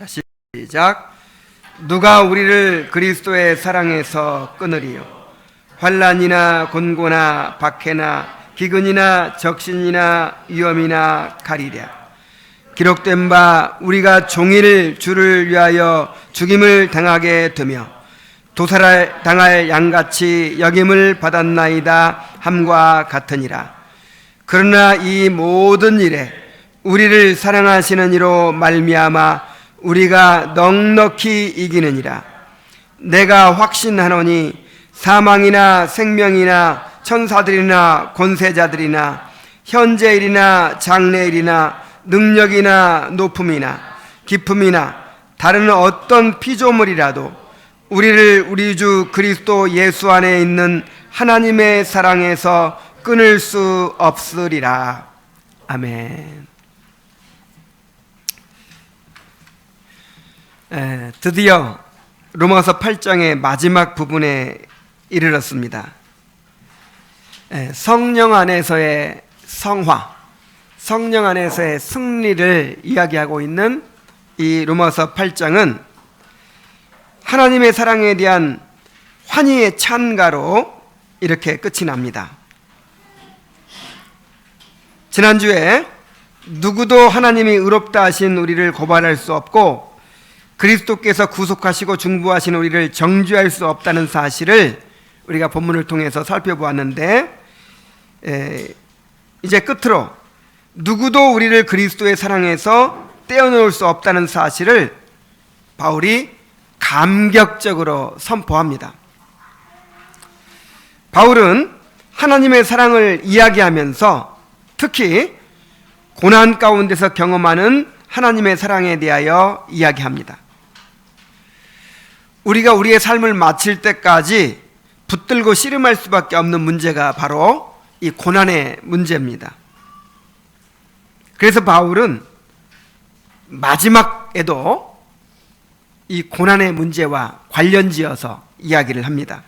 시작. 누가 우리를 그리스도의 사랑에서 끊으리요? 환난이나 곤고나 박해나 기근이나 적신이나 위험이나 가리랴. 기록된 바 우리가 종일 주를 위하여 죽임을 당하게 되며 도살을 당할 양같이 여김을 받았나이다 함과 같으니라. 그러나 이 모든 일에 우리를 사랑하시는 이로 말미암아 우리가 넉넉히 이기느니라. 내가 확신하노니 사망이나 생명이나 천사들이나 권세자들이나 현재일이나 장래일이나 능력이나 높음이나 깊음이나 다른 어떤 피조물이라도 우리를 우리 주 그리스도 예수 안에 있는 하나님의 사랑에서 끊을 수 없으리라. 아멘. 드디어 로마서 8장의 마지막 부분에 이르렀습니다. 성령 안에서의 성화, 성령 안에서의 승리를 이야기하고 있는 이 로마서 8장은 하나님의 사랑에 대한 환희의 찬가로 이렇게 끝이 납니다. 지난주에 누구도 하나님이 의롭다 하신 우리를 고발할 수 없고 그리스도께서 구속하시고 중보하신 우리를 정죄할 수 없다는 사실을 우리가 본문을 통해서 살펴보았는데, 이제 끝으로 누구도 우리를 그리스도의 사랑에서 떼어놓을 수 없다는 사실을 바울이 감격적으로 선포합니다. 바울은 하나님의 사랑을 이야기하면서 특히 고난 가운데서 경험하는 하나님의 사랑에 대하여 이야기합니다. 우리가 우리의 삶을 마칠 때까지 붙들고 씨름할 수밖에 없는 문제가 바로 이 고난의 문제입니다. 그래서 바울은 마지막에도 이 고난의 문제와 관련지어서 이야기를 합니다.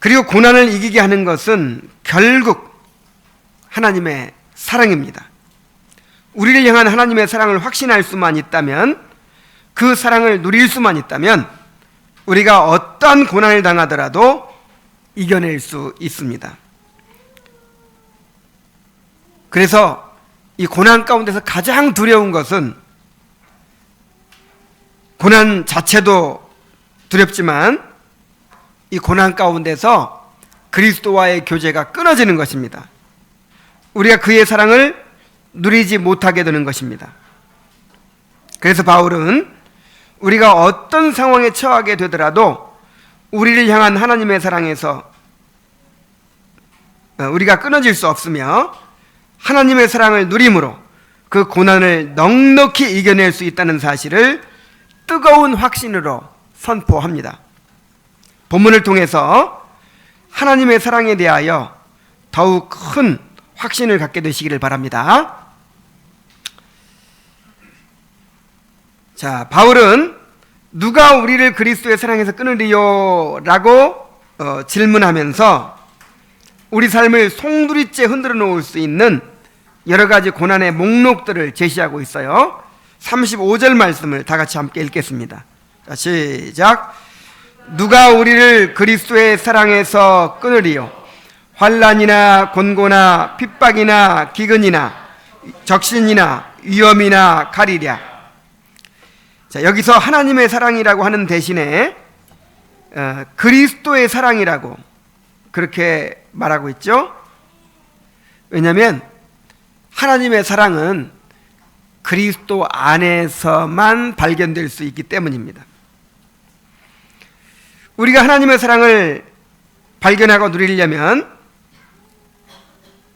그리고 고난을 이기게 하는 것은 결국 하나님의 사랑입니다. 우리를 향한 하나님의 사랑을 확신할 수만 있다면, 그 사랑을 누릴 수만 있다면 우리가 어떠한 고난을 당하더라도 이겨낼 수 있습니다. 그래서 이 고난 가운데서 가장 두려운 것은, 고난 자체도 두렵지만 이 고난 가운데서 그리스도와의 교제가 끊어지는 것입니다. 우리가 그의 사랑을 누리지 못하게 되는 것입니다. 그래서 바울은 우리가 어떤 상황에 처하게 되더라도 우리를 향한 하나님의 사랑에서 우리가 끊어질 수 없으며 하나님의 사랑을 누림으로 그 고난을 넉넉히 이겨낼 수 있다는 사실을 뜨거운 확신으로 선포합니다. 본문을 통해서 하나님의 사랑에 대하여 더욱 큰 확신을 갖게 되시기를 바랍니다. 자, 바울은 누가 우리를 그리스도의 사랑에서 끊으리요? 라고 질문하면서 우리 삶을 송두리째 흔들어 놓을 수 있는 여러 가지 고난의 목록들을 제시하고 있어요. 35절 말씀을 다 같이 함께 읽겠습니다. 자, 시작. 누가 우리를 그리스도의 사랑에서 끊으리요? 환난이나 곤고나 핍박이나 기근이나 적신이나 위험이나 가리랴. 자, 여기서 하나님의 사랑이라고 하는 대신에 그리스도의 사랑이라고 그렇게 말하고 있죠. 왜냐하면 하나님의 사랑은 그리스도 안에서만 발견될 수 있기 때문입니다. 우리가 하나님의 사랑을 발견하고 누리려면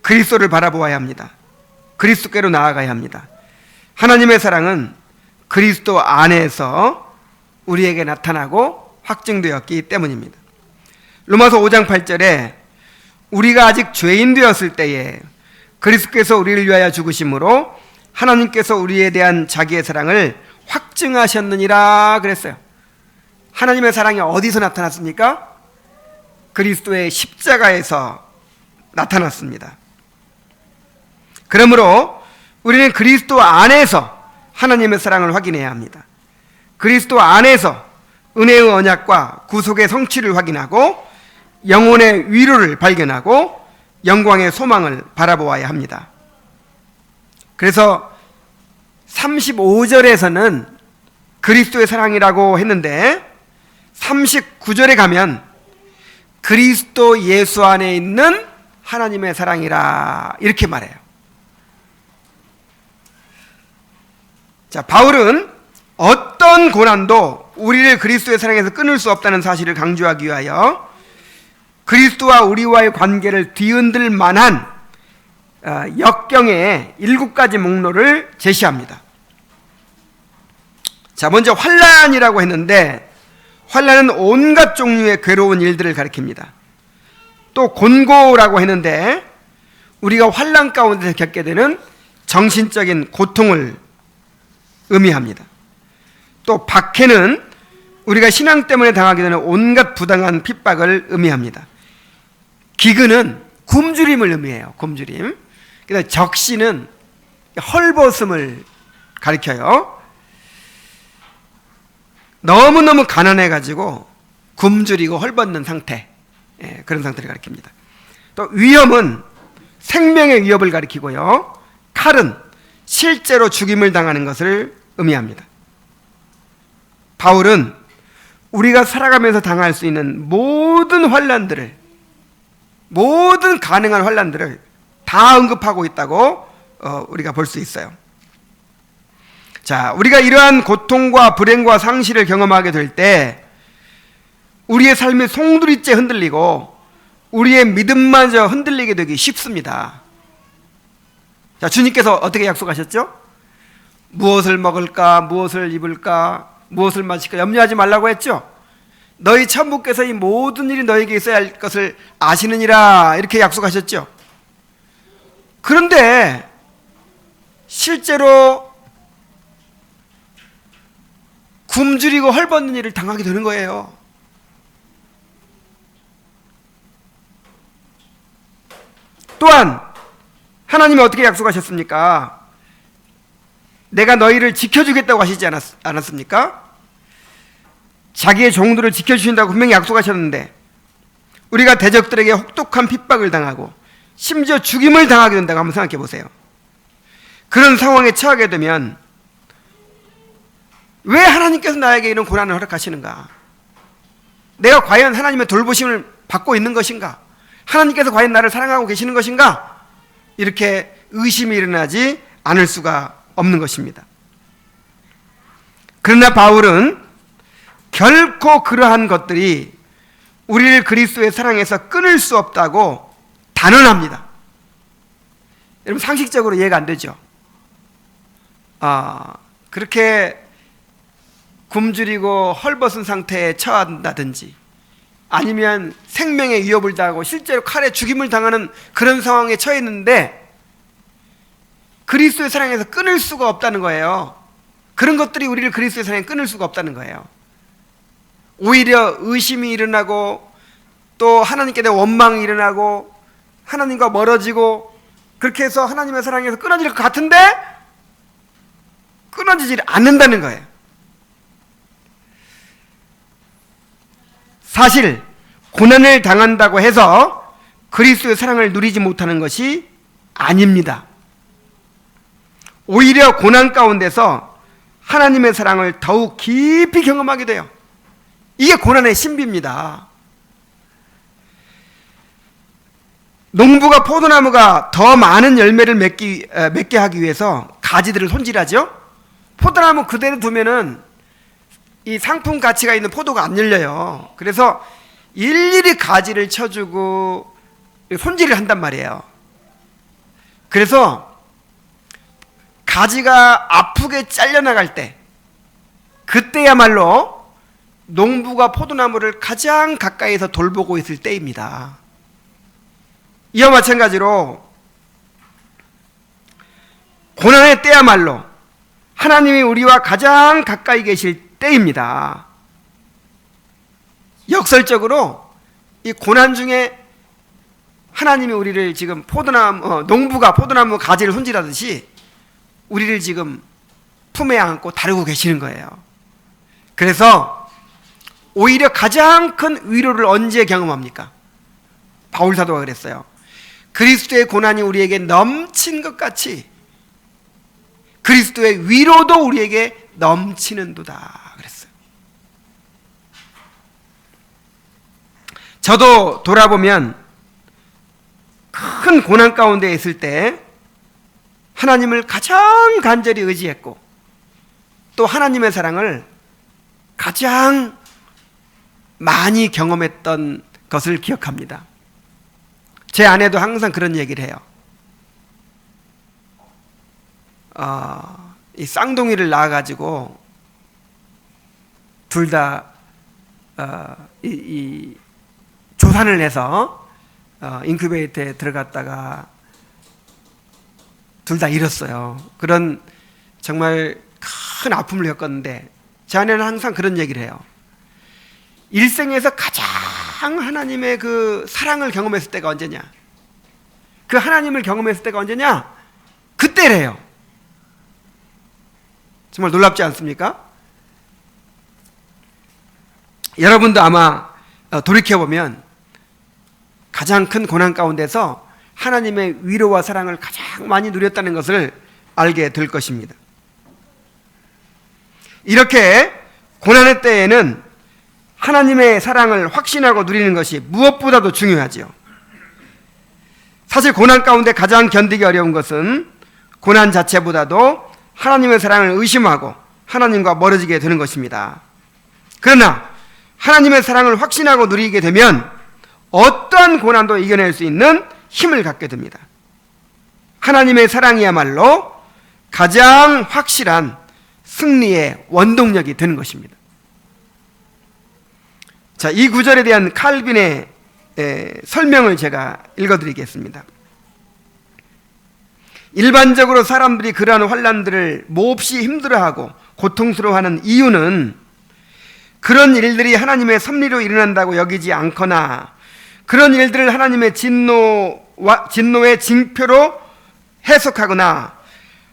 그리스도를 바라보아야 합니다. 그리스도께로 나아가야 합니다. 하나님의 사랑은 그리스도 안에서 우리에게 나타나고 확증되었기 때문입니다. 로마서 5장 8절에 우리가 아직 죄인 되었을 때에 그리스도께서 우리를 위하여 죽으심으로 하나님께서 우리에 대한 자기의 사랑을 확증하셨느니라 그랬어요. 하나님의 사랑이 어디서 나타났습니까? 그리스도의 십자가에서 나타났습니다. 그러므로 우리는 그리스도 안에서 하나님의 사랑을 확인해야 합니다. 그리스도 안에서 은혜의 언약과 구속의 성취를 확인하고 영혼의 위로를 발견하고 영광의 소망을 바라보아야 합니다. 그래서 35절에서는 그리스도의 사랑이라고 했는데 39절에 가면 그리스도 예수 안에 있는 하나님의 사랑이라 이렇게 말해요. 자, 바울은 어떤 고난도 우리를 그리스도의 사랑에서 끊을 수 없다는 사실을 강조하기 위하여 그리스도와 우리와의 관계를 뒤흔들 만한 역경의 7가지 목록을 제시합니다. 자, 먼저 환난이라고 했는데 환난은 온갖 종류의 괴로운 일들을 가리킵니다. 또 곤고라고 했는데 우리가 환난 가운데서 겪게 되는 정신적인 고통을 의미합니다. 또 박해는 우리가 신앙 때문에 당하게 되는 온갖 부당한 핍박을 의미합니다. 기근은 굶주림을 의미해요. 굶주림. 그다음 적시는 헐벗음을 가리켜요. 너무너무 가난해가지고 굶주리고 헐벗는 상태, 그런 상태를 가리킵니다. 또 위험은 생명의 위협을 가리키고요. 칼은 실제로 죽임을 당하는 것을 의미합니다. 바울은 우리가 살아가면서 당할 수 있는 모든 환난들을, 모든 가능한 환난들을 다 언급하고 있다고 우리가 볼 수 있어요. 자, 우리가 이러한 고통과 불행과 상실을 경험하게 될 때 우리의 삶이 송두리째 흔들리고 우리의 믿음마저 흔들리게 되기 쉽습니다. 자, 주님께서 어떻게 약속하셨죠? 무엇을 먹을까, 무엇을 입을까, 무엇을 마실까 염려하지 말라고 했죠? 너희 천부께서 이 모든 일이 너에게 있어야 할 것을 아시느니라 이렇게 약속하셨죠? 그런데 실제로 굶주리고 헐벗는 일을 당하게 되는 거예요. 또한 하나님이 어떻게 약속하셨습니까? 내가 너희를 지켜주겠다고 하시지 않았습니까? 자기의 종들을 지켜주신다고 분명히 약속하셨는데 우리가 대적들에게 혹독한 핍박을 당하고 심지어 죽임을 당하게 된다고 한번 생각해 보세요. 그런 상황에 처하게 되면 왜 하나님께서 나에게 이런 고난을 허락하시는가? 내가 과연 하나님의 돌보심을 받고 있는 것인가? 하나님께서 과연 나를 사랑하고 계시는 것인가? 이렇게 의심이 일어나지 않을 수가 없는 것입니다. 그러나 바울은 결코 그러한 것들이 우리를 그리스도의 사랑에서 끊을 수 없다고 단언합니다. 여러분 상식적으로 이해가 안 되죠? 그렇게 굶주리고 헐벗은 상태에 처한다든지 아니면 생명의 위협을 당하고 실제로 칼에 죽임을 당하는 그런 상황에 처했는데 그리스도의 사랑에서 끊을 수가 없다는 거예요. 그런 것들이 우리를 그리스도의 사랑에 끊을 수가 없다는 거예요. 오히려 의심이 일어나고 또 하나님께 대한 원망이 일어나고 하나님과 멀어지고 그렇게 해서 하나님의 사랑에서 끊어질 것 같은데 끊어지지 않는다는 거예요. 사실 고난을 당한다고 해서 그리스도의 사랑을 누리지 못하는 것이 아닙니다. 오히려 고난 가운데서 하나님의 사랑을 더욱 깊이 경험하게 돼요. 이게 고난의 신비입니다. 농부가 포도나무가 더 많은 열매를 맺게 하기 위해서 가지들을 손질하죠. 포도나무 그대로 두면은 이 상품 가치가 있는 포도가 안 열려요. 그래서 일일이 가지를 쳐주고 손질을 한단 말이에요. 그래서 가지가 아프게 잘려나갈 때 그때야말로 농부가 포도나무를 가장 가까이서 돌보고 있을 때입니다. 이와 마찬가지로 고난의 때야말로 하나님이 우리와 가장 가까이 계실 때입니다. 역설적으로 이 고난 중에 하나님이 우리를 지금 농부가 포도나무 가지를 손질하듯이 우리를 지금 품에 안고 다루고 계시는 거예요. 그래서 오히려 가장 큰 위로를 언제 경험합니까? 바울 사도가 그랬어요. 그리스도의 고난이 우리에게 넘친 것 같이 그리스도의 위로도 우리에게 넘치는도다 그랬어요. 저도 돌아보면 큰 고난 가운데 있을 때 하나님을 가장 간절히 의지했고 또 하나님의 사랑을 가장 많이 경험했던 것을 기억합니다. 제 아내도 항상 그런 얘기를 해요. 이 쌍둥이를 낳아가지고 둘 다 조산을 해서 인큐베이터에 들어갔다가 둘 다 잃었어요. 그런 정말 큰 아픔을 겪었는데 제 아내는 항상 그런 얘기를 해요. 일생에서 가장 하나님의 그 사랑을 경험했을 때가 언제냐? 그 하나님을 경험했을 때가 언제냐? 그때래요. 정말 놀랍지 않습니까? 여러분도 아마 돌이켜보면 가장 큰 고난 가운데서 하나님의 위로와 사랑을 가장 많이 누렸다는 것을 알게 될 것입니다. 이렇게 고난의 때에는 하나님의 사랑을 확신하고 누리는 것이 무엇보다도 중요하지요. 사실 고난 가운데 가장 견디기 어려운 것은 고난 자체보다도 하나님의 사랑을 의심하고 하나님과 멀어지게 되는 것입니다. 그러나 하나님의 사랑을 확신하고 누리게 되면 어떠한 고난도 이겨낼 수 있는 힘을 갖게 됩니다. 하나님의 사랑이야말로 가장 확실한 승리의 원동력이 되는 것입니다. 자, 이 구절에 대한 칼빈의 설명을 제가 읽어드리겠습니다. 일반적으로 사람들이 그러한 환난들을 몹시 힘들어하고 고통스러워하는 이유는 그런 일들이 하나님의 섭리로 일어난다고 여기지 않거나 그런 일들을 하나님의 진노의 징표로 해석하거나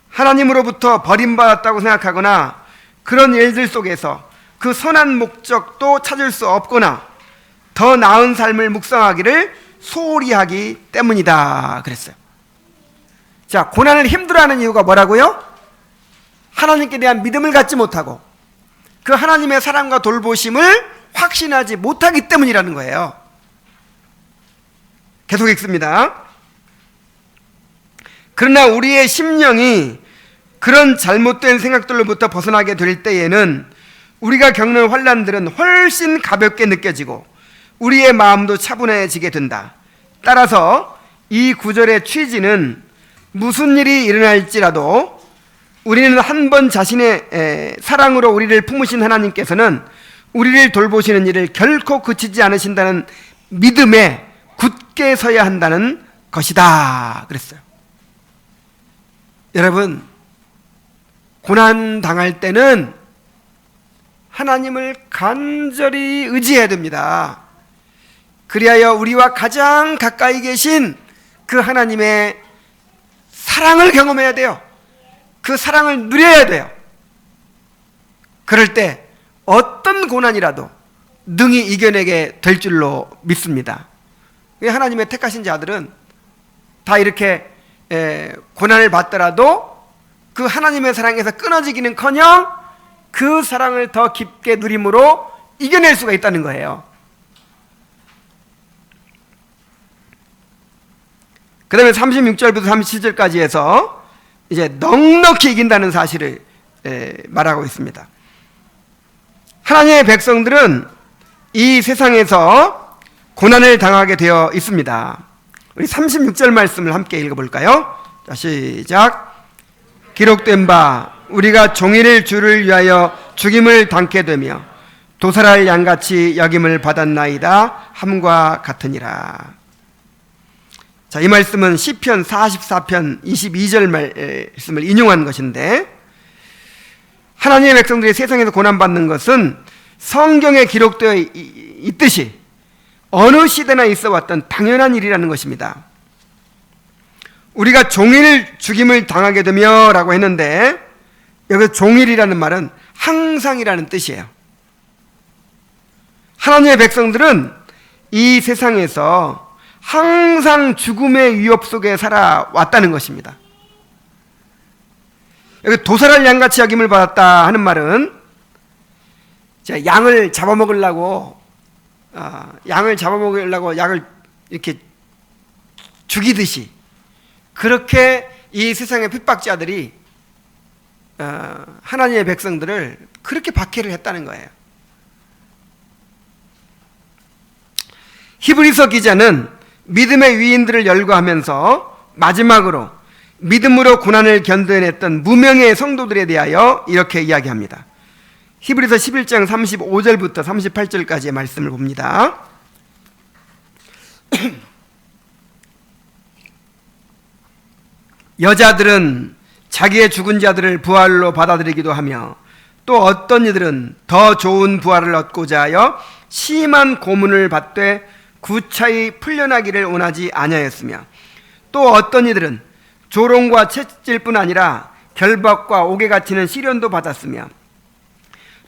하나님으로부터 버림받았다고 생각하거나 그런 일들 속에서 그 선한 목적도 찾을 수 없거나 더 나은 삶을 묵상하기를 소홀히 하기 때문이다 그랬어요. 자, 고난을 힘들어하는 이유가 뭐라고요? 하나님께 대한 믿음을 갖지 못하고 그 하나님의 사랑과 돌보심을 확신하지 못하기 때문이라는 거예요. 계속 읽습니다. 그러나 우리의 심령이 그런 잘못된 생각들로부터 벗어나게 될 때에는 우리가 겪는 환난들은 훨씬 가볍게 느껴지고 우리의 마음도 차분해지게 된다. 따라서 이 구절의 취지는 무슨 일이 일어날지라도 우리는 한 번 자신의 사랑으로 우리를 품으신 하나님께서는 우리를 돌보시는 일을 결코 그치지 않으신다는 믿음에 굳게 서야 한다는 것이다 그랬어요. 여러분, 고난 당할 때는 하나님을 간절히 의지해야 됩니다. 그리하여 우리와 가장 가까이 계신 그 하나님의 사랑을 경험해야 돼요. 그 사랑을 누려야 돼요. 그럴 때 어떤 고난이라도 능히 이겨내게 될 줄로 믿습니다. 하나님의 택하신 자들은 다 이렇게 고난을 받더라도 그 하나님의 사랑에서 끊어지기는커녕 그 사랑을 더 깊게 누림으로 이겨낼 수가 있다는 거예요. 그 다음에 36절부터 37절까지 해서 이제 넉넉히 이긴다는 사실을 말하고 있습니다. 하나님의 백성들은 이 세상에서 고난을 당하게 되어 있습니다. 우리 36절 말씀을 함께 읽어볼까요? 자, 시작. 기록된 바 우리가 종일 주를 위하여 죽임을 당케 되며 도살할 양같이 여김을 받았나이다 함과 같으니라. 자, 이 말씀은 시편 44편 22절 말씀을 인용한 것인데, 하나님의 백성들이 세상에서 고난받는 것은 성경에 기록되어 있듯이 어느 시대나 있어 왔던 당연한 일이라는 것입니다. 우리가 종일 죽임을 당하게 되며 라고 했는데, 여기 종일이라는 말은 항상이라는 뜻이에요. 하나님의 백성들은 이 세상에서 항상 죽음의 위협 속에 살아왔다는 것입니다. 여기 도살할 양같이 여김을 받았다 하는 말은 양을 잡아먹으려고 양을 이렇게 죽이듯이 그렇게 이 세상의 핍박자들이 하나님의 백성들을 그렇게 박해를 했다는 거예요. 히브리서 기자는 믿음의 위인들을 열거하면서 마지막으로 믿음으로 고난을 견뎌냈던 무명의 성도들에 대하여 이렇게 이야기합니다. 히브리서 11장 35절부터 38절까지의 말씀을 봅니다. 여자들은 자기의 죽은 자들을 부활로 받아들이기도 하며 또 어떤 이들은 더 좋은 부활을 얻고자 하여 심한 고문을 받되 구차히 풀려나기를 원하지 아니하였으며 또 어떤 이들은 조롱과 채찍질뿐 아니라 결박과 옥에 갇히는 시련도 받았으며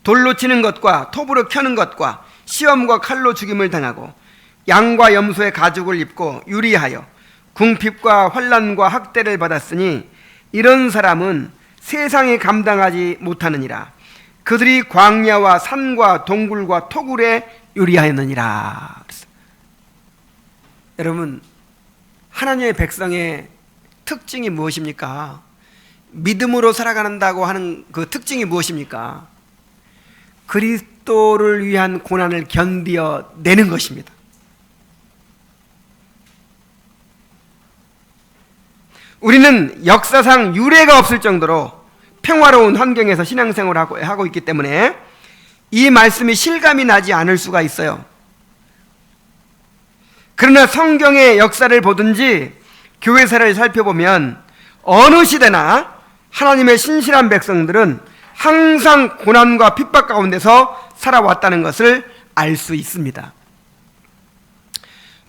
돌로 치는 것과 톱으로 켜는 것과 시험과 칼로 죽임을 당하고 양과 염소의 가죽을 입고 유리하여 궁핍과 환난과 학대를 받았으니 이런 사람은 세상이 감당하지 못하느니라. 그들이 광야와 산과 동굴과 토굴에 유리하였느니라. 여러분, 하나님의 백성의 특징이 무엇입니까? 믿음으로 살아간다고 하는 그 특징이 무엇입니까? 그리스도를 위한 고난을 견디어내는 것입니다. 우리는 역사상 유례가 없을 정도로 평화로운 환경에서 신앙생활을 하고 있기 때문에 이 말씀이 실감이 나지 않을 수가 있어요. 그러나 성경의 역사를 보든지 교회사를 살펴보면 어느 시대나 하나님의 신실한 백성들은 항상 고난과 핍박 가운데서 살아왔다는 것을 알 수 있습니다.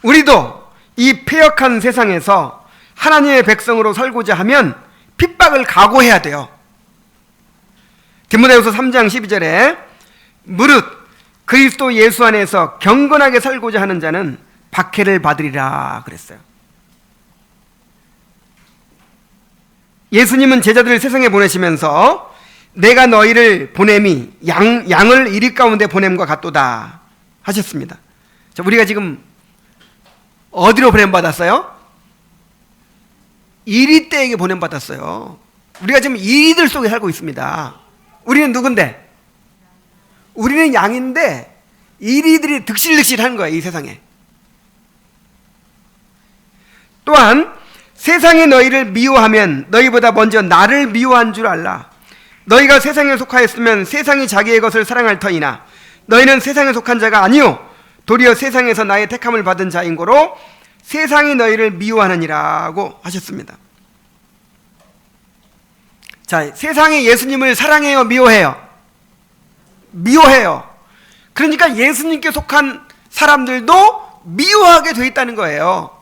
우리도 이 패역한 세상에서 하나님의 백성으로 살고자 하면 핍박을 각오해야 돼요. 디모데후서 3장 12절에 무릇 그리스도 예수 안에서 경건하게 살고자 하는 자는 박해를 받으리라 그랬어요. 예수님은 제자들을 세상에 보내시면서 내가 너희를 보냄이 양을 이리 가운데 보냄과 같도다 하셨습니다. 자, 우리가 지금 어디로 보냄받았어요? 이리떼에게 보냄받았어요. 우리가 지금 이리들 속에 살고 있습니다. 우리는 누군데? 우리는 양인데 이리들이 득실득실한 거예요, 이 세상에. 또한 세상이 너희를 미워하면 너희보다 먼저 나를 미워한 줄 알라. 너희가 세상에 속하였으면 세상이 자기의 것을 사랑할 터이나 너희는 세상에 속한 자가 아니요 도리어 세상에서 나의 택함을 받은 자인 고로 세상이 너희를 미워하느니라고 하셨습니다. 자, 세상이 예수님을 사랑해요, 미워해요? 미워해요. 그러니까 예수님께 속한 사람들도 미워하게 돼 있다는 거예요.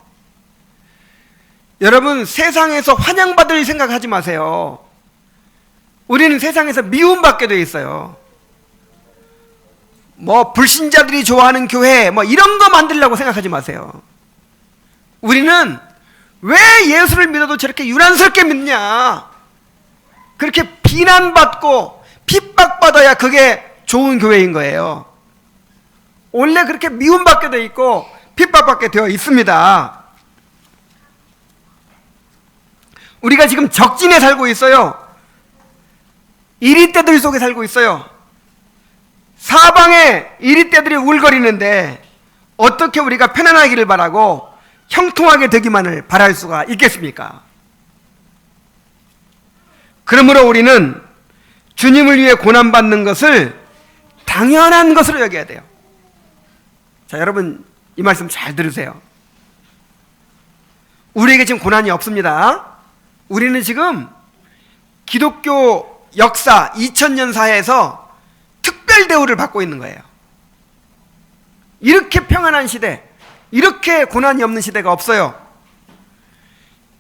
여러분, 세상에서 환영받을 생각하지 마세요. 우리는 세상에서 미움받게 돼 있어요. 불신자들이 좋아하는 교회 이런 거 만들려고 생각하지 마세요. 우리는 왜 예수를 믿어도 저렇게 유난스럽게 믿냐? 그렇게 비난받고 핍박받아야 그게 좋은 교회인 거예요. 원래 그렇게 미움받게 돼 있고 핍박받게 되어 있습니다. 우리가 지금 적진에 살고 있어요. 이리떼들 속에 살고 있어요. 사방에 이리떼들이 울거리는데 어떻게 우리가 편안하기를 바라고 형통하게 되기만을 바랄 수가 있겠습니까? 그러므로 우리는 주님을 위해 고난받는 것을 당연한 것으로 여겨야 돼요. 자, 여러분 이 말씀 잘 들으세요. 우리에게 지금 고난이 없습니다. 우리는 지금 기독교 역사 2000년 사회에서 특별 대우를 받고 있는 거예요. 이렇게 평안한 시대, 이렇게 고난이 없는 시대가 없어요.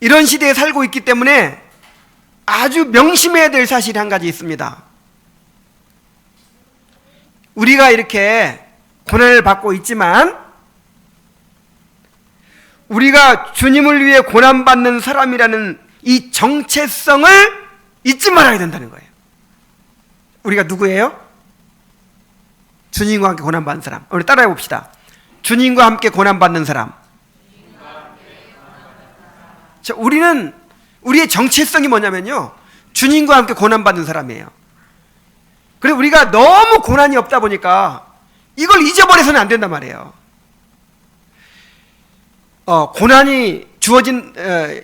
이런 시대에 살고 있기 때문에 아주 명심해야 될 사실이 한 가지 있습니다. 우리가 이렇게 고난을 받고 있지만 우리가 주님을 위해 고난받는 사람이라는 이 정체성을 잊지 말아야 된다는 거예요. 우리가 누구예요? 주님과 함께 고난받는 사람. 우리 따라해 봅시다. 주님과 함께 고난받는 사람. 자, 우리는 우리의 정체성이 뭐냐면요, 주님과 함께 고난받는 사람이에요. 그래서 우리가 너무 고난이 없다 보니까 이걸 잊어버려서는 안 된단 말이에요. 고난이 주어진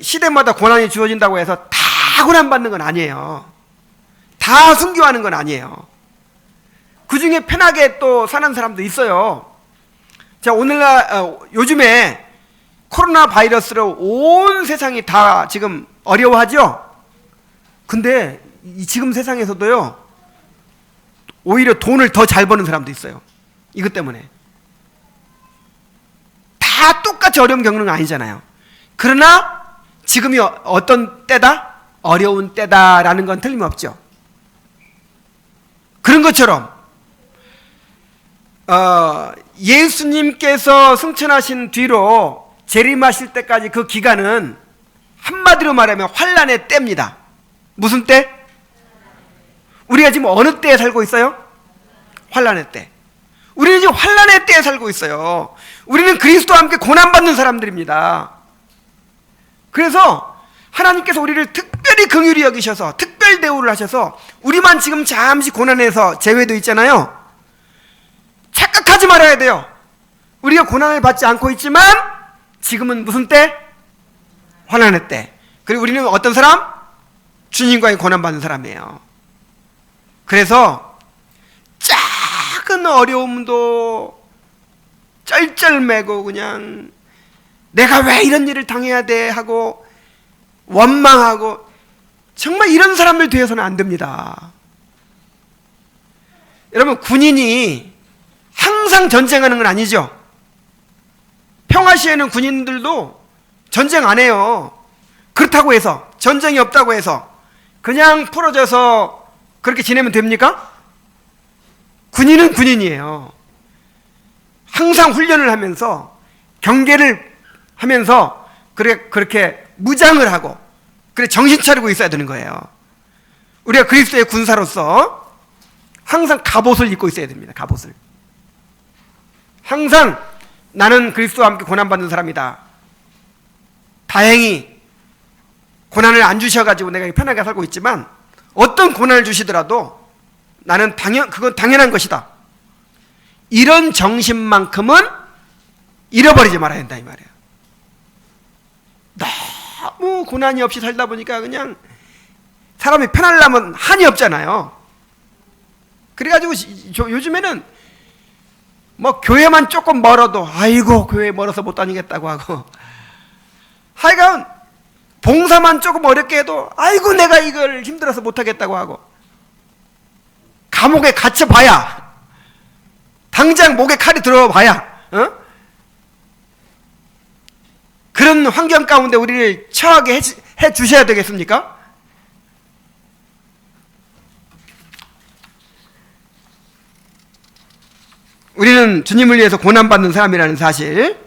시대마다 고난이 주어진다고 해서 다 고난받는 건 아니에요. 다 순교하는 건 아니에요. 그 중에 편하게 또 사는 사람도 있어요. 자, 오늘날 요즘에 코로나 바이러스로 온 세상이 다 지금 어려워하죠. 근데 지금 세상에서도요, 오히려 돈을 더 잘 버는 사람도 있어요. 이것 때문에. 다 똑같이 어려움 겪는 건 아니잖아요. 그러나 지금이 어떤 때다? 어려운 때다라는 건 틀림없죠. 그런 것처럼 예수님께서 승천하신 뒤로 재림하실 때까지 그 기간은 한마디로 말하면 환난의 때입니다. 무슨 때? 우리가 지금 어느 때에 살고 있어요? 환난의 때. 우리는 지금 환난의 때에 살고 있어요. 우리는 그리스도와 함께 고난받는 사람들입니다. 그래서 하나님께서 우리를 특별히 긍휼히 여기셔서 특별 대우를 하셔서 우리만 지금 잠시 고난에서 제외되어 있잖아요. 착각하지 말아야 돼요. 우리가 고난을 받지 않고 있지만 지금은 무슨 때? 환난의 때. 그리고 우리는 어떤 사람? 주님과의 고난받는 사람이에요. 그래서 작은 어려움도 쩔쩔매고 그냥 내가 왜 이런 일을 당해야 돼 하고 원망하고, 정말 이런 사람들 되어서는 안 됩니다. 여러분, 군인이 항상 전쟁하는 건 아니죠. 평화 시에는 군인들도 전쟁 안 해요. 그렇다고 해서, 전쟁이 없다고 해서 그냥 풀어져서 그렇게 지내면 됩니까? 군인은 군인이에요. 항상 훈련을 하면서 경계를 하면서 그렇게 무장을 하고 그래 정신 차리고 있어야 되는 거예요. 우리가 그리스도의 군사로서 항상 갑옷을 입고 있어야 됩니다. 갑옷을. 항상 나는 그리스도와 함께 고난받는 사람이다. 다행히 고난을 안 주셔가지고 내가 편하게 살고 있지만 어떤 고난을 주시더라도 나는 그건 당연한 것이다. 이런 정신만큼은 잃어버리지 말아야 된다 이 말이에요. 너무 고난이 없이 살다 보니까 그냥 사람이 편하려면 한이 없잖아요. 그래가지고 요즘에는 뭐 교회만 조금 멀어도 아이고 교회 멀어서 못 다니겠다고 하고, 하여간 봉사만 조금 어렵게 해도 아이고 내가 이걸 힘들어서 못 하겠다고 하고, 감옥에 갇혀봐야, 당장 목에 칼이 들어봐야 그런 환경 가운데 우리를 처하게 해 주셔야 되겠습니까? 우리는 주님을 위해서 고난받는 사람이라는 사실,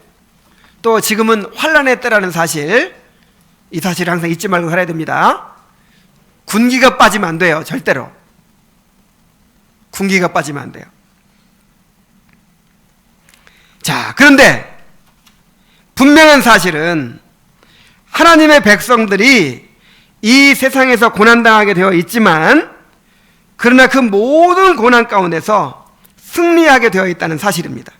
또 지금은 환난의 때라는 사실, 이 사실을 항상 잊지 말고 살아야 됩니다. 군기가 빠지면 안 돼요. 절대로. 군기가 빠지면 안 돼요. 자, 그런데 분명한 사실은 하나님의 백성들이 이 세상에서 고난당하게 되어 있지만, 그러나 그 모든 고난 가운데서 승리하게 되어 있다는 사실입니다.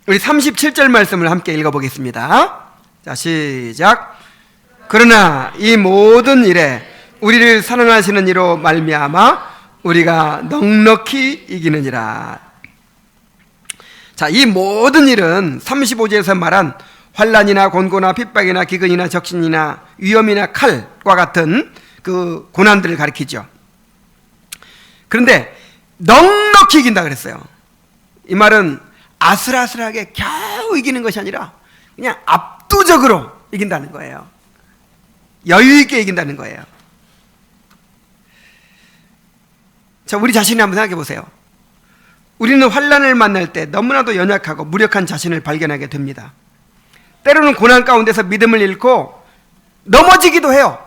우리 37절 말씀을 함께 읽어보겠습니다. 자, 시작. 그러나 이 모든 일에 우리를 사랑하시는 이로 말미암아 우리가 넉넉히 이기느니라. 자, 이 모든 일은 35절에서 말한 환난이나 곤고나 핍박이나 기근이나 적신이나 위험이나 칼과 같은 그 고난들을 가리키죠. 그런데 넉넉히 이긴다 그랬어요. 이 말은 아슬아슬하게 겨우 이기는 것이 아니라 그냥 압도적으로 이긴다는 거예요. 여유 있게 이긴다는 거예요. 자, 우리 자신을 한번 생각해 보세요. 우리는 환난을 만날 때 너무나도 연약하고 무력한 자신을 발견하게 됩니다. 때로는 고난 가운데서 믿음을 잃고 넘어지기도 해요.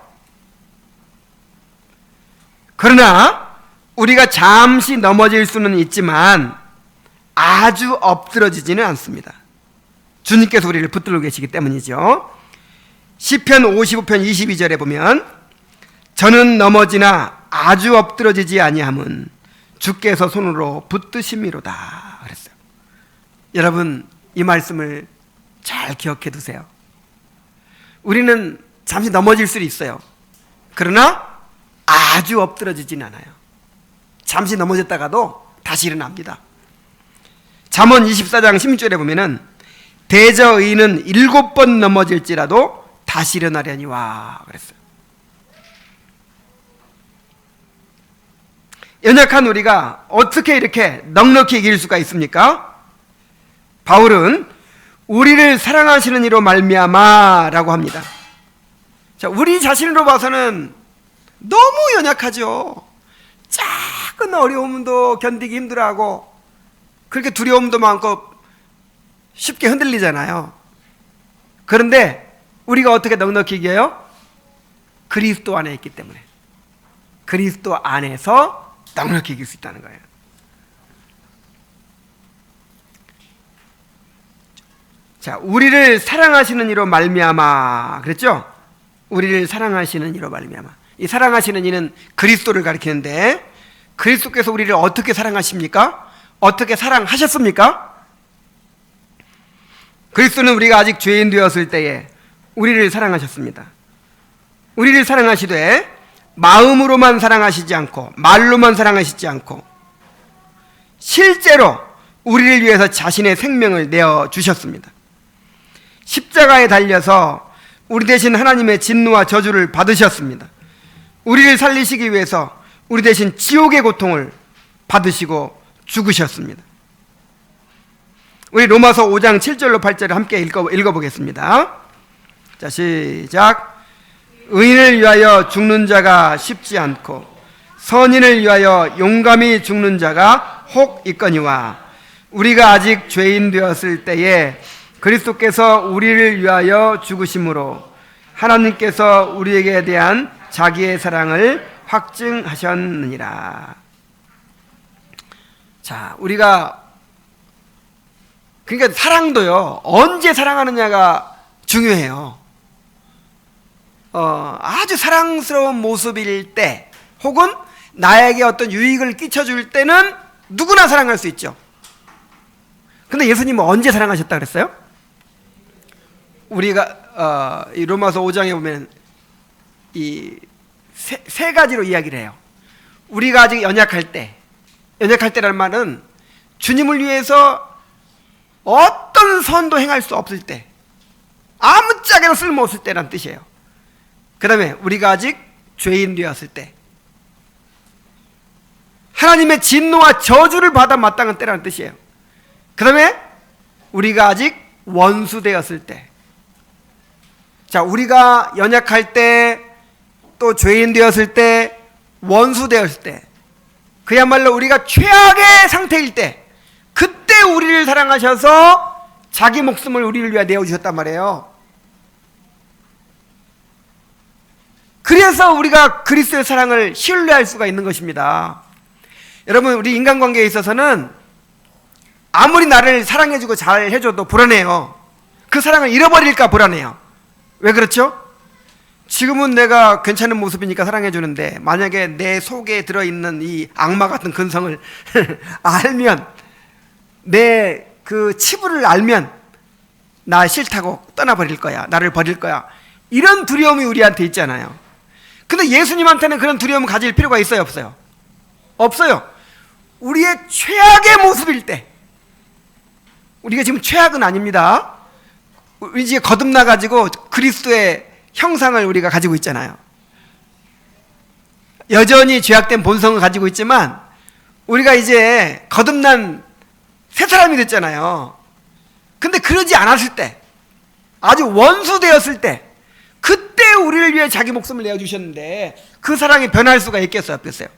그러나 우리가 잠시 넘어질 수는 있지만 아주 엎드러지지는 않습니다. 주님께서 우리를 붙들고 계시기 때문이죠. 시편 55편 22절에 보면 저는 넘어지나 아주 엎드러지지 아니함은 주께서 손으로 붙드심이로다 그랬어요. 여러분, 이 말씀을 잘 기억해 두세요. 우리는 잠시 넘어질 수 있어요. 그러나 아주 엎드러지진 않아요. 잠시 넘어졌다가도 다시 일어납니다. 잠언 24장 16절에 보면은 대저 의인은 7번 넘어질지라도 다시 일어나려니와 그랬어요. 연약한 우리가 어떻게 이렇게 넉넉히 이길 수가 있습니까? 바울은 우리를 사랑하시는 이로 말미암아라고 합니다. 자, 우리 자신으로 봐서는 너무 연약하죠. 작은 어려움도 견디기 힘들어하고 그렇게 두려움도 많고 쉽게 흔들리잖아요. 그런데 우리가 어떻게 넉넉히 이겨요? 그리스도 안에 있기 때문에. 그리스도 안에서 넉넉히 이길 수 있다는 거예요. 자, 우리를 사랑하시는 이로 말미암아 그랬죠? 우리를 사랑하시는 이로 말미암아. 이 사랑하시는 이는 그리스도를 가리키는데 그리스도께서 우리를 어떻게 사랑하십니까? 어떻게 사랑하셨습니까? 그리스도는 우리가 아직 죄인 되었을 때에 우리를 사랑하셨습니다. 우리를 사랑하시되 마음으로만 사랑하시지 않고 말로만 사랑하시지 않고 실제로 우리를 위해서 자신의 생명을 내어주셨습니다. 십자가에 달려서 우리 대신 하나님의 진노와 저주를 받으셨습니다. 우리를 살리시기 위해서 우리 대신 지옥의 고통을 받으시고 죽으셨습니다. 우리 로마서 5장 7절로 8절을 함께 읽어보겠습니다. 자, 시작. 의인을 위하여 죽는 자가 쉽지 않고 선인을 위하여 용감히 죽는 자가 혹 있거니와 우리가 아직 죄인 되었을 때에 그리스도께서 우리를 위하여 죽으심으로 하나님께서 우리에게 대한 자기의 사랑을 확증하셨느니라. 자, 우리가 그러니까 사랑도요, 언제 사랑하느냐가 중요해요. 아주 사랑스러운 모습일 때 혹은 나에게 어떤 유익을 끼쳐줄 때는 누구나 사랑할 수 있죠. 근데 예수님은 언제 사랑하셨다 그랬어요? 우리가 이 로마서 5장에 보면 이 세 가지로 이야기를 해요. 우리가 아직 연약할 때라는 말은 주님을 위해서 어떤 선도 행할 수 없을 때, 아무짝에나 쓸모없을 때란 뜻이에요. 그 다음에 우리가 아직 죄인 되었을 때, 하나님의 진노와 저주를 받아 마땅한 때라는 뜻이에요. 그 다음에 우리가 아직 원수 되었을 때. 자, 우리가 연약할 때, 또 죄인 되었을 때, 원수 되었을 때, 그야말로 우리가 최악의 상태일 때, 그때 우리를 사랑하셔서 자기 목숨을 우리를 위해 내어주셨단 말이에요. 그래서 우리가 그리스도의 사랑을 신뢰할 수가 있는 것입니다. 여러분, 우리 인간관계에 있어서는 아무리 나를 사랑해주고 잘 해줘도 불안해요. 그 사랑을 잃어버릴까 불안해요. 왜 그렇죠? 지금은 내가 괜찮은 모습이니까 사랑해주는데 만약에 내 속에 들어있는 이 악마 같은 근성을 알면, 내 그 치부를 알면 나 싫다고 떠나버릴 거야, 나를 버릴 거야, 이런 두려움이 우리한테 있잖아요. 근데 예수님한테는 그런 두려움을 가질 필요가 있어요, 없어요? 없어요. 우리의 최악의 모습일 때, 우리가 지금 최악은 아닙니다. 우리 이제 거듭나가지고 그리스도의 형상을 우리가 가지고 있잖아요. 여전히 죄악된 본성을 가지고 있지만 우리가 이제 거듭난 새 사람이 됐잖아요. 근데 그러지 않았을 때, 아주 원수 되었을 때, 그때 우리를 위해 자기 목숨을 내어주셨는데 그 사랑이 변할 수가 있겠어요, 없겠어요?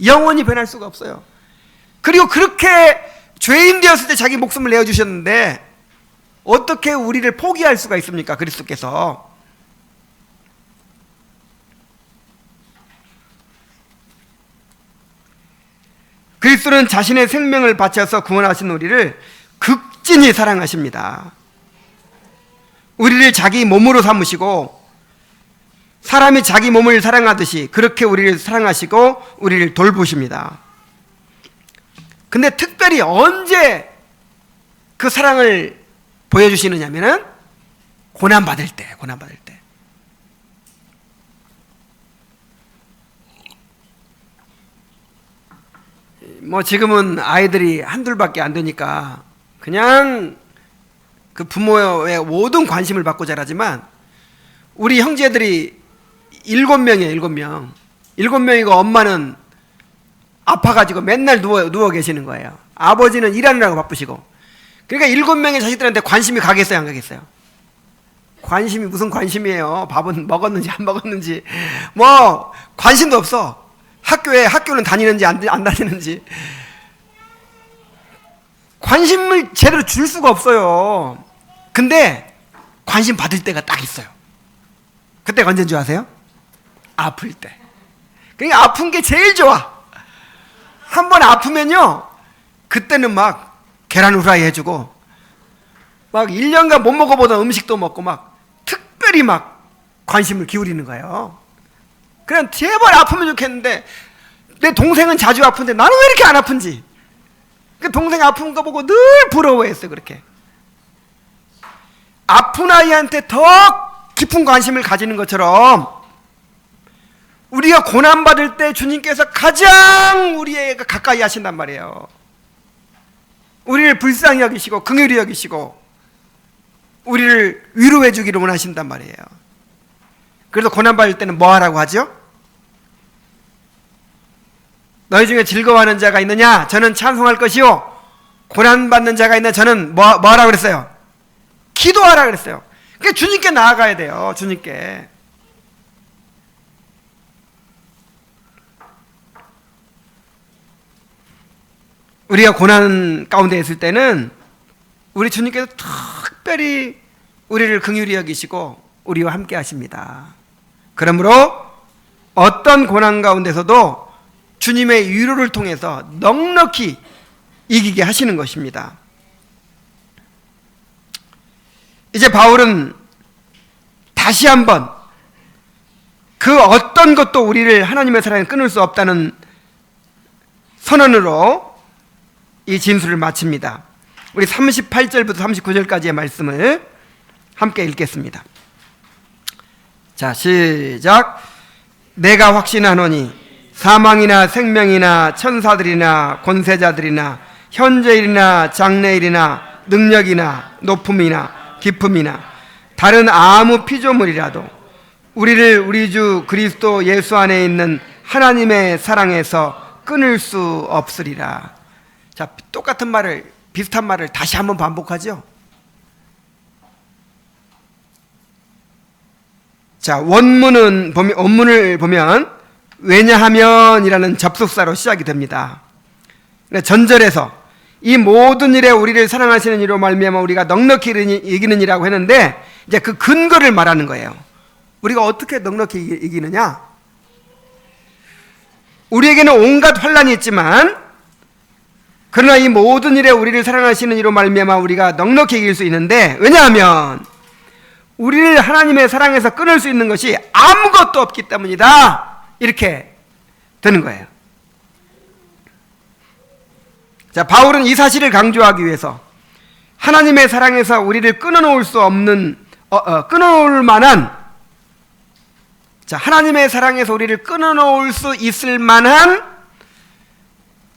영원히 변할 수가 없어요. 그리고 그렇게 죄인 되었을 때 자기 목숨을 내어주셨는데 어떻게 우리를 포기할 수가 있습니까? 그리스도께서. 그리스도는 자신의 생명을 바쳐서 구원하신 우리를 극진히 사랑하십니다. 우리를 자기 몸으로 삼으시고 사람이 자기 몸을 사랑하듯이 그렇게 우리를 사랑하시고 우리를 돌보십니다. 근데 특별히 언제 그 사랑을 보여주시느냐면은 고난받을 때. 뭐 지금은 아이들이 한둘밖에 안 되니까 그냥 그 부모의 모든 관심을 받고 자라지만 우리 형제들이 7명이에요. 7명이고 엄마는 아파가지고 맨날 누워 계시는 거예요. 아버지는 일하느라고 바쁘시고. 그러니까 7명의 자식들한테 관심이 가겠어요, 안 가겠어요? 관심이 무슨 관심이에요? 밥은 먹었는지 안 먹었는지 뭐 관심도 없어. 학교는 다니는지 안 다니는지 관심을 제대로 줄 수가 없어요. 근데 관심 받을 때가 딱 있어요. 그때가 언제인 줄 아세요? 아플 때. 그러니까 아픈 게 제일 좋아. 한 번 아프면요, 그때는 막 계란 후라이 해주고 막 1년간 못 먹어보던 음식도 먹고 막 특별히 막 관심을 기울이는 거예요. 그냥 제발 아프면 좋겠는데 내 동생은 자주 아픈데 나는 왜 이렇게 안 아픈지. 그 동생 아픈 거 보고 늘 부러워했어요. 그렇게 아픈 아이한테 더 깊은 관심을 가지는 것처럼 우리가 고난받을 때 주님께서 가장 우리에게 가까이 하신단 말이에요. 우리를 불쌍히 여기시고 긍휼히 여기시고 우리를 위로해 주기를 원하신단 말이에요. 그래서 고난받을 때는 뭐 하라고 하죠? 너희 중에 즐거워하는 자가 있느냐? 저는 찬송할 것이요. 고난받는 자가 있느냐? 저는 뭐 하라고 그랬어요? 기도하라 그랬어요. 그러니까 주님께 나아가야 돼요. 주님께. 우리가 고난 가운데 있을 때는 우리 주님께서 특별히 우리를 긍휼히 여기시고 우리와 함께 하십니다. 그러므로 어떤 고난 가운데서도 주님의 위로를 통해서 넉넉히 이기게 하시는 것입니다. 이제 바울은 다시 한번 그 어떤 것도 우리를 하나님의 사랑에 끊을 수 없다는 선언으로 이 진술을 마칩니다. 우리 38절부터 39절까지의 말씀을 함께 읽겠습니다. 자, 시작. 내가 확신하노니 사망이나 생명이나 천사들이나 권세자들이나 현재일이나 장래일이나 능력이나 높음이나 깊음이나 다른 아무 피조물이라도 우리를 우리 주 그리스도 예수 안에 있는 하나님의 사랑에서 끊을 수 없으리라. 자, 똑같은 말을, 비슷한 말을 다시 한번 반복하죠. 자, 원문을 보면 왜냐하면이라는 접속사로 시작이 됩니다. 전절에서 이 모든 일에 우리를 사랑하시는 이로 말미암아 우리가 넉넉히 이기는 이라고 했는데 이제 그 근거를 말하는 거예요. 우리가 어떻게 넉넉히 이기느냐? 우리에게는 온갖 환난이 있지만 그러나 이 모든 일에 우리를 사랑하시는 이로 말미암아 우리가 넉넉히 이길 수 있는데, 왜냐하면 우리를 하나님의 사랑에서 끊을 수 있는 것이 아무것도 없기 때문이다. 이렇게 되는 거예요. 자, 바울은 이 사실을 강조하기 위해서 하나님의 사랑에서 우리를 끊어놓을 수 없는, 끊어놓을 만한, 자, 하나님의 사랑에서 우리를 끊어놓을 수 있을 만한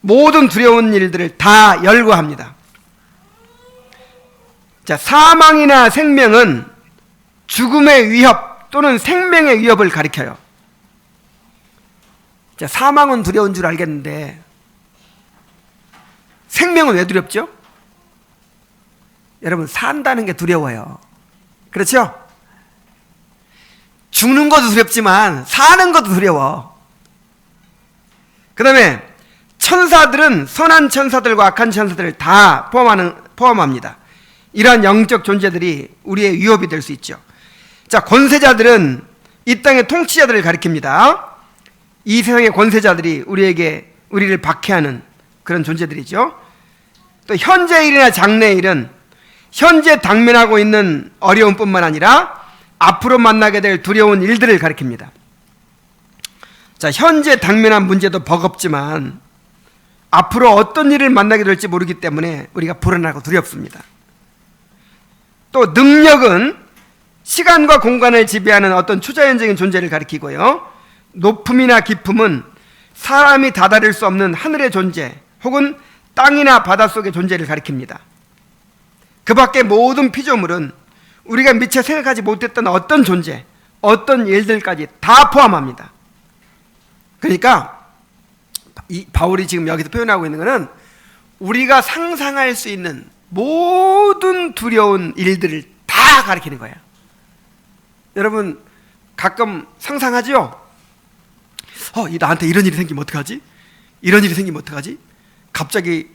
모든 두려운 일들을 다 열거합니다. 자, 사망이나 생명은 죽음의 위협 또는 생명의 위협을 가리켜요. 자, 사망은 두려운 줄 알겠는데 생명은 왜 두렵죠? 여러분, 산다는 게 두려워요. 그렇죠? 죽는 것도 두렵지만 사는 것도 두려워. 그 다음에 천사들은 선한 천사들과 악한 천사들을 다 포함합니다. 이러한 영적 존재들이 우리의 위협이 될 수 있죠. 자, 권세자들은 이 땅의 통치자들을 가리킵니다. 이 세상의 권세자들이 우리를 박해하는 그런 존재들이죠. 또 현재 일이나 장래 일은 현재 당면하고 있는 어려움뿐만 아니라 앞으로 만나게 될 두려운 일들을 가리킵니다. 자, 현재 당면한 문제도 버겁지만 앞으로 어떤 일을 만나게 될지 모르기 때문에 우리가 불안하고 두렵습니다. 또 능력은 시간과 공간을 지배하는 어떤 초자연적인 존재를 가리키고요. 높음이나 깊음은 사람이 다다를 수 없는 하늘의 존재 혹은 땅이나 바닷속의 존재를 가리킵니다. 그 밖의 모든 피조물은 우리가 미처 생각하지 못했던 어떤 존재, 어떤 일들까지 다 포함합니다. 그러니까 이 바울이 지금 여기서 표현하고 있는 것은 우리가 상상할 수 있는 모든 두려운 일들을 다 가리키는 거예요. 여러분 가끔 상상하죠? 나한테 이런 일이 생기면 어떡하지? 이런 일이 생기면 어떡하지? 갑자기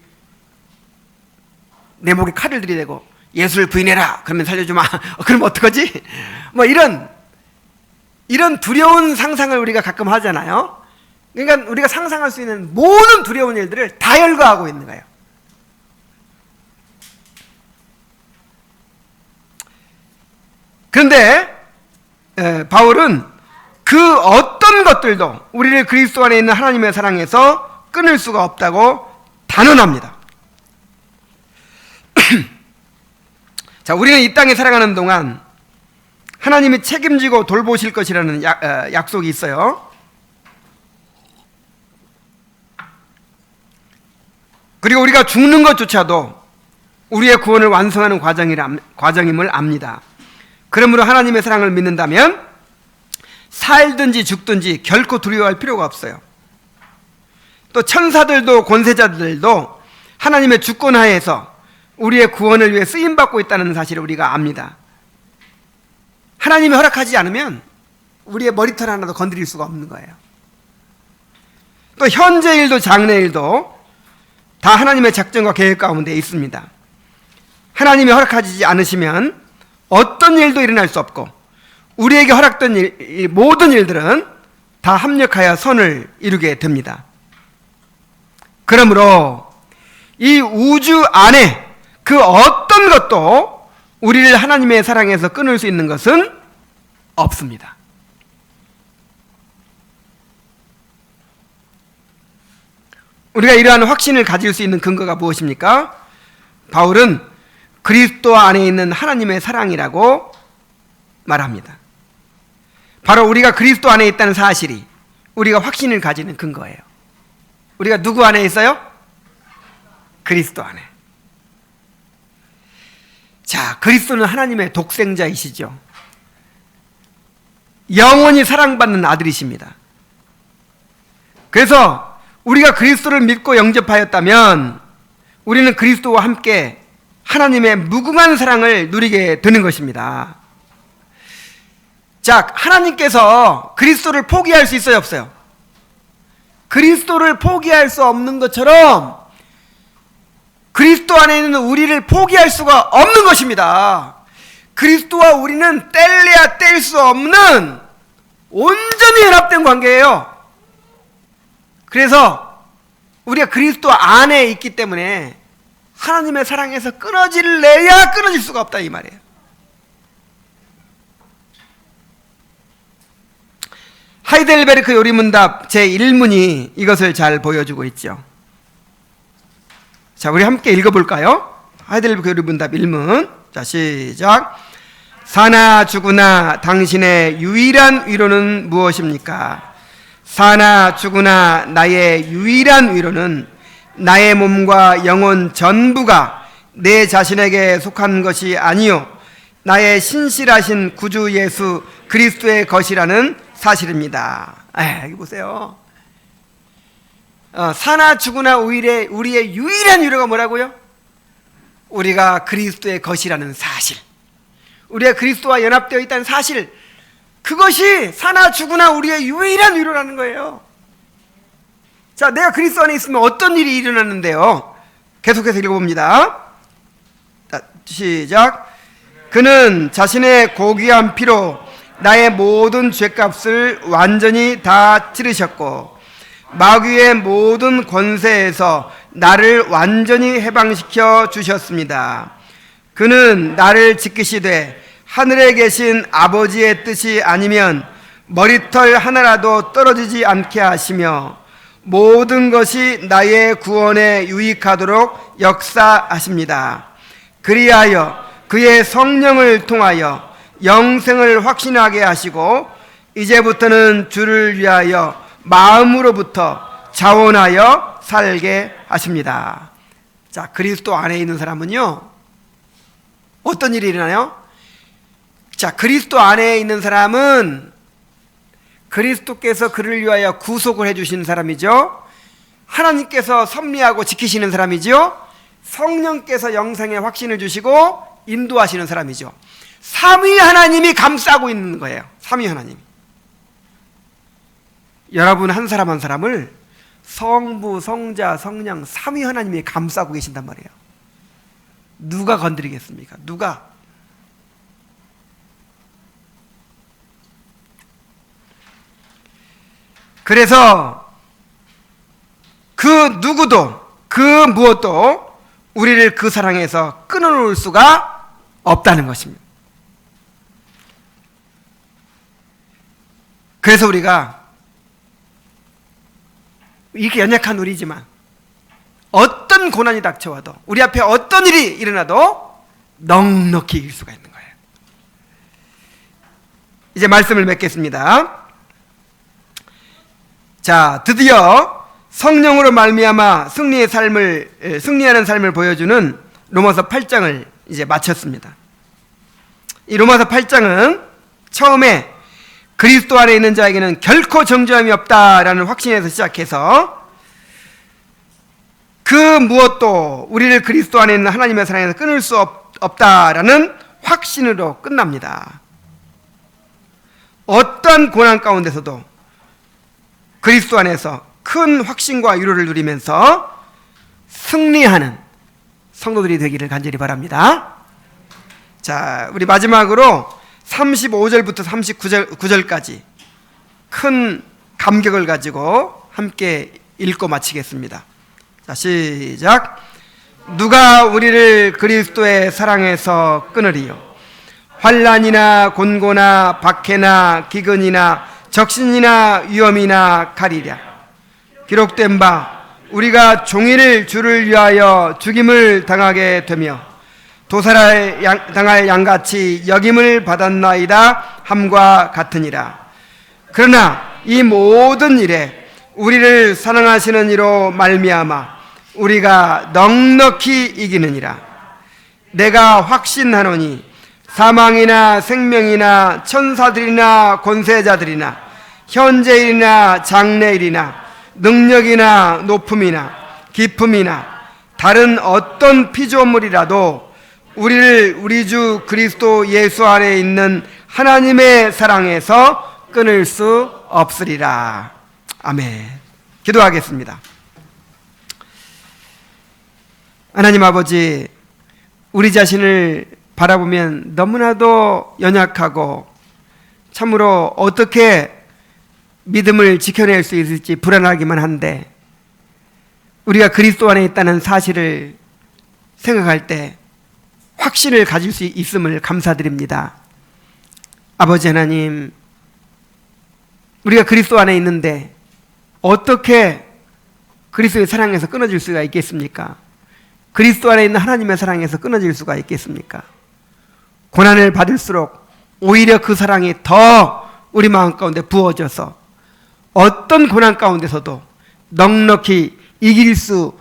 내 목에 칼을 들이대고 예수를 부인해라 그러면 살려주마. 그러면 어떡하지? 뭐 이런 두려운 상상을 우리가 가끔 하잖아요. 그러니까 우리가 상상할 수 있는 모든 두려운 일들을 다 열거하고 있는 거예요. 그런데 바울은 그 어떤 것들도 우리를 그리스도 안에 있는 하나님의 사랑에서 끊을 수가 없다고 단언합니다. 자, 우리는 이 땅에 살아가는 동안 하나님이 책임지고 돌보실 것이라는 약속이 있어요. 그리고 우리가 죽는 것조차도 우리의 구원을 완성하는 과정임을 압니다. 그러므로 하나님의 사랑을 믿는다면 살든지 죽든지 결코 두려워할 필요가 없어요. 또 천사들도 권세자들도 하나님의 주권하에서 우리의 구원을 위해 쓰임받고 있다는 사실을 우리가 압니다. 하나님이 허락하지 않으면 우리의 머리털 하나도 건드릴 수가 없는 거예요. 또 현재 일도 장래 일도 다 하나님의 작정과 계획 가운데 있습니다. 하나님이 허락하지 않으시면 어떤 일도 일어날 수 없고 우리에게 허락된 모든 일들은 다 합력하여 선을 이루게 됩니다. 그러므로 이 우주 안에 그 어떤 것도 우리를 하나님의 사랑에서 끊을 수 있는 것은 없습니다. 우리가 이러한 확신을 가질 수 있는 근거가 무엇입니까? 바울은 그리스도 안에 있는 하나님의 사랑이라고 말합니다. 바로 우리가 그리스도 안에 있다는 사실이 우리가 확신을 가지는 근거예요. 우리가 누구 안에 있어요? 그리스도 안에. 자, 그리스도는 하나님의 독생자이시죠. 영원히 사랑받는 아들이십니다. 그래서 우리가 그리스도를 믿고 영접하였다면 우리는 그리스도와 함께 하나님의 무궁한 사랑을 누리게 되는 것입니다. 자, 하나님께서 그리스도를 포기할 수 있어요, 없어요? 그리스도를 포기할 수 없는 것처럼 그리스도 안에 있는 우리를 포기할 수가 없는 것입니다. 그리스도와 우리는 뗄래야 뗄 수 없는 온전히 연합된 관계예요. 그래서 우리가 그리스도 안에 있기 때문에 하나님의 사랑에서 끊어질래야 끊어질 수가 없다 이 말이에요. 하이델베르크 요리문답 제1문이 이것을 잘 보여주고 있죠. 자, 우리 함께 읽어볼까요? 하이델베르크 요리문답 1문. 자, 시작. 사나 죽으나 당신의 유일한 위로는 무엇입니까? 사나 죽으나 나의 유일한 위로는 나의 몸과 영혼 전부가 내 자신에게 속한 것이 아니요 나의 신실하신 구주 예수 그리스도의 것이라는 사실입니다. 여기 보세요. 사나 죽으나 우리의 유일한 위로가 뭐라고요? 우리가 그리스도의 것이라는 사실, 우리가 그리스도와 연합되어 있다는 사실, 그것이 사나 죽으나 우리의 유일한 위로라는 거예요. 자, 내가 그리스도 안에 있으면 어떤 일이 일어나는데요? 계속해서 읽어봅니다. 자, 시작. 그는 자신의 고귀한 피로 나의 모든 죄값을 완전히 다 치르셨고 마귀의 모든 권세에서 나를 완전히 해방시켜 주셨습니다. 그는 나를 지키시되 하늘에 계신 아버지의 뜻이 아니면 머리털 하나라도 떨어지지 않게 하시며 모든 것이 나의 구원에 유익하도록 역사하십니다. 그리하여 그의 성령을 통하여 영생을 확신하게 하시고 이제부터는 주를 위하여 마음으로부터 자원하여 살게 하십니다. 자, 그리스도 안에 있는 사람은요, 어떤 일이 일어나요? 자, 그리스도 안에 있는 사람은 그리스도께서 그를 위하여 구속을 해주신 사람이죠. 하나님께서 섭리하고 지키시는 사람이죠. 성령께서 영생의 확신을 주시고 인도하시는 사람이죠. 삼위 하나님이 감싸고 있는 거예요. 삼위 하나님. 여러분 한 사람 한 사람을 성부, 성자, 성령 삼위 하나님이 감싸고 계신단 말이에요. 누가 건드리겠습니까? 누가? 그래서 그 누구도 그 무엇도 우리를 그 사랑에서 끊어놓을 수가 없다는 것입니다. 그래서 우리가 이렇게 연약한 우리지만 어떤 고난이 닥쳐와도 우리 앞에 어떤 일이 일어나도 넉넉히 이길 수가 있는 거예요. 이제 말씀을 맺겠습니다. 자, 드디어 성령으로 말미암아 승리하는 삶을 보여주는 로마서 8장을 이제 마쳤습니다. 이 로마서 8장은 처음에 그리스도 안에 있는 자에게는 결코 정죄함이 없다라는 확신에서 시작해서 그 무엇도 우리를 그리스도 안에 있는 하나님의 사랑에서 끊을 수 없다라는 확신으로 끝납니다. 어떤 고난 가운데서도 그리스도 안에서 큰 확신과 위로를 누리면서 승리하는 성도들이 되기를 간절히 바랍니다. 자, 우리 마지막으로 35절부터 39절까지 큰 감격을 가지고 함께 읽고 마치겠습니다. 자, 시작. 누가 우리를 그리스도의 사랑에서 끊으리요? 환난이나 곤고나 박해나 기근이나 적신이나 위험이나 가리랴. 기록된 바 우리가 종일 주를 위하여 죽임을 당하게 되며 도살당할 양같이 여김을 받았나이다 함과 같으니라. 그러나 이 모든 일에 우리를 사랑하시는 이로 말미암아 우리가 넉넉히 이기느니라. 내가 확신하노니 사망이나 생명이나 천사들이나 권세자들이나 현재일이나 장래일이나 능력이나 높음이나 깊음이나 다른 어떤 피조물이라도 우리를 우리 주 그리스도 예수 안에 있는 하나님의 사랑에서 끊을 수 없으리라. 아멘. 기도하겠습니다. 하나님 아버지, 우리 자신을 바라보면 너무나도 연약하고 참으로 어떻게 믿음을 지켜낼 수 있을지 불안하기만 한데, 우리가 그리스도 안에 있다는 사실을 생각할 때 확신을 가질 수 있음을 감사드립니다. 아버지 하나님, 우리가 그리스도 안에 있는데 어떻게 그리스도의 사랑에서 끊어질 수가 있겠습니까? 그리스도 안에 있는 하나님의 사랑에서 끊어질 수가 있겠습니까? 고난을 받을수록 오히려 그 사랑이 더 우리 마음 가운데 부어져서 어떤 고난 가운데서도 넉넉히 이길 수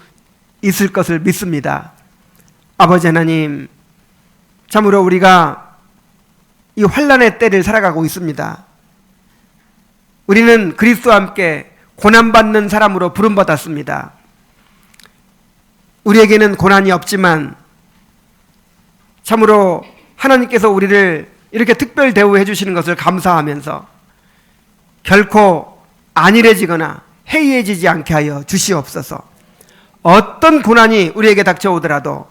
있을 것을 믿습니다. 아버지 하나님, 참으로 우리가 이 환난의 때를 살아가고 있습니다. 우리는 그리스도와 함께 고난받는 사람으로 부름받았습니다. 우리에게는 고난이 없지만 참으로 하나님께서 우리를 이렇게 특별 대우해 주시는 것을 감사하면서 결코 안일해지거나 해이해지지 않게 하여 주시옵소서. 어떤 고난이 우리에게 닥쳐오더라도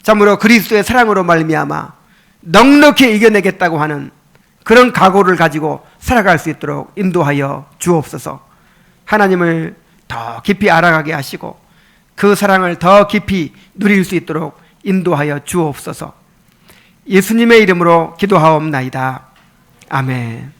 참으로 그리스도의 사랑으로 말미암아 넉넉히 이겨내겠다고 하는 그런 각오를 가지고 살아갈 수 있도록 인도하여 주옵소서. 하나님을 더 깊이 알아가게 하시고 그 사랑을 더 깊이 누릴 수 있도록 인도하여 주옵소서. 예수님의 이름으로 기도하옵나이다. 아멘.